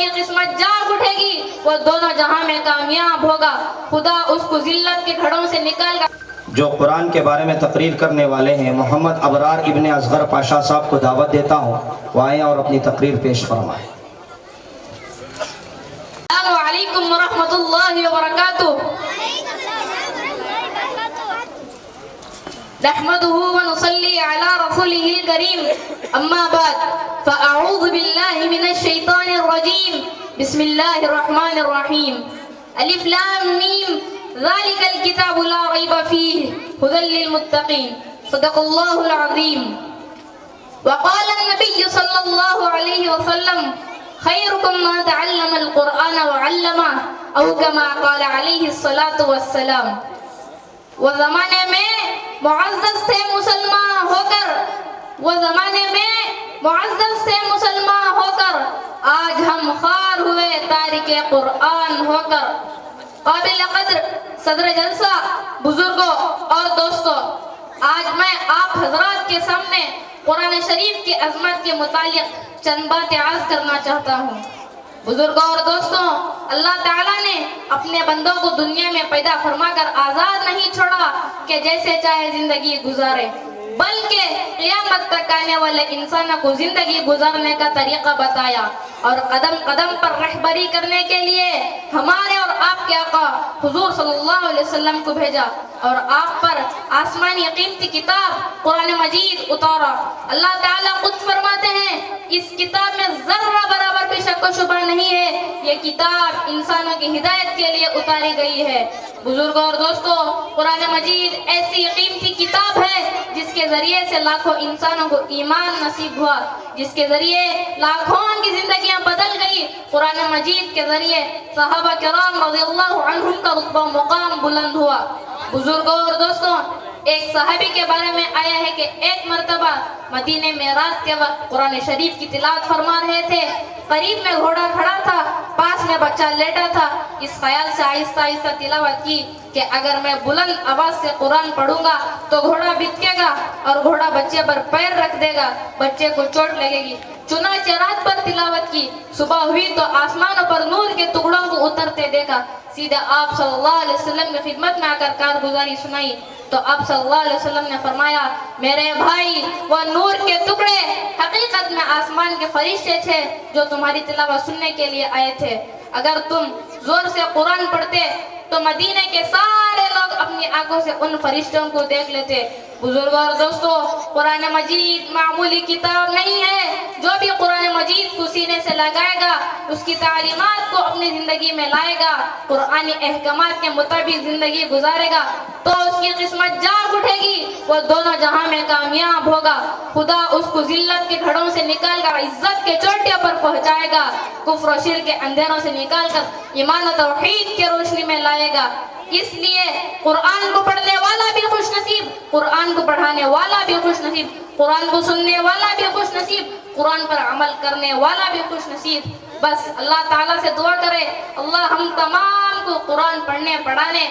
کی قسمت جاگ اٹھے گی، وہ دونوں جہاں میں کامیاب ہوگا، خدا اس کو ذلت کے گھڑوں سے نکال گا۔ جو قرآن کے بارے میں تقریر کرنے والے ہیں محمد ابرار ابن اصغر پاشا صاحب کو دعوت دیتا ہوں، وہ آئیں اور اپنی تقریر پیش فرمائیں۔ السلام علیکم ورحمۃ اللہ وبرکاتہ۔ نحمده ونصلي على رسوله الكريم، اما بعد فاعوذ بالله من الشيطان الرجيم، بسم الله الرحمن الرحيم، الف لام میم، ذلك الكتاب لا ريب فيه هدى للمتقين، صدق الله العظيم۔ وقال النبي صلى الله عليه وسلم خيركم من تعلم القرآن وعلمه، او كما قال عليه الصلاة والسلام۔ وہ زمانے میں معزز تھے مسلمان ہو کر، وہ زمانے میں معزز تھے مسلمان ہو کر، آج ہم خوار ہوئے تارک قرآن ہو کر۔ قابل قدر صدر جلسہ، بزرگوں اور دوستوں، آج میں آپ حضرات کے سامنے قرآن شریف کی عظمت کے متعلق چند باتیں عرض کرنا چاہتا ہوں۔ بزرگوں اور دوستوں، اللہ تعالیٰ نے اپنے بندوں کو دنیا میں پیدا فرما کر آزاد نہیں چھوڑا کہ جیسے چاہے زندگی گزارے، بلکہ قیامت تک آنے والے انسانوں کو زندگی گزارنے کا طریقہ بتایا اور قدم قدم پر رہبری کرنے کے لیے ہمارے اور آپ کے آقا حضور صلی اللہ علیہ وسلم کو بھیجا اور آپ پر آسمانی قیمتی کتاب قرآن مجید اتارا۔ اللہ تعالیٰ خود فرماتے ہیں اس کتاب میں ذرہ برابر بھی شک و شبہ نہیں ہے، یہ کتاب انسانوں کی ہدایت کے لیے اتاری گئی ہے۔ بزرگوں اور دوستوں، قرآن مجید ایسی قیمتی کتاب ہے جس کے ذریعے سے لاکھوں انسانوں کو ایمان نصیب ہوا، جس کے ذریعے لاکھوں کی زندگیاں بدل گئی۔ قرآن مجید کے ذریعے صحابہ کرام رضی اللہ عنہم کا رتبہ مقام بلند ہوا۔ بزرگوں اور دوستوں، ایک صحابی کے بارے میں آیا ہے کہ ایک مرتبہ مدینہ معراج کے وقت قرآن شریف کی تلاوت فرما رہے تھے، قریب میں گھوڑا کھڑا تھا، پاس میں بچہ لیٹا تھا۔ اس خیال سے آہستہ آہستہ تلاوت کی کہ اگر میں بلند آواز سے قرآن پڑھوں گا تو گھوڑا بھٹکے گا اور گھوڑا بچے پر پیر رکھ دے گا، بچے کو چوٹ لگے گی۔ چنانچہ رات پر تلاوت کی، صبح ہوئی تو آسمانوں پر نور کے ٹکڑوں کو اترتے دیکھا۔ سیدھے آپ صلی اللہ علیہ وسلم کی خدمت میں آ کر کارگزاری سنائی تو آپ صلی اللہ علیہ وسلم نے فرمایا، میرے بھائی، وہ نور کے ٹکڑے حقیقت میں آسمان کے فرشتے تھے جو تمہاری تلاوت سننے کے لیے آئے تھے۔ اگر تم زور سے قرآن پڑھتے تو مدینے کے سارے لوگ اپنی آنکھوں سے ان فرشتوں کو دیکھ لیتے۔ بزرگوں اور دوستوں، قرآن مجید معمولی کتاب نہیں ہے۔ جو بھی قرآن مجید کو سینے سے لگائے گا، اس کی تعلیمات کو اپنی زندگی میں لائے گا، قرآنی احکامات کے مطابق زندگی گزارے گا تو اس کی قسمت جاگ اٹھے گی، وہ دونوں جہاں میں کامیاب ہوگا، خدا اس کو ذلت کے گھڑوں سے نکال کر عزت کے چوٹیوں پر پہنچائے گا، کفر و شرک کے اندھیروں سے نکال کر ایمان و توحید کے روشنی میں لائے گا۔ اس لیے قرآن کو پڑھنے والا بھی خوش نصیب، قرآن کو پڑھانے والا بھی خوش نصیب، قرآن کو سننے والا بھی خوش نصیب، قرآن پر عمل کرنے والا بھی خوش نصیب۔ بس اللہ تعالیٰ سے دعا کرے اللہ ہم تمام کو قرآن پڑھنے پڑھانے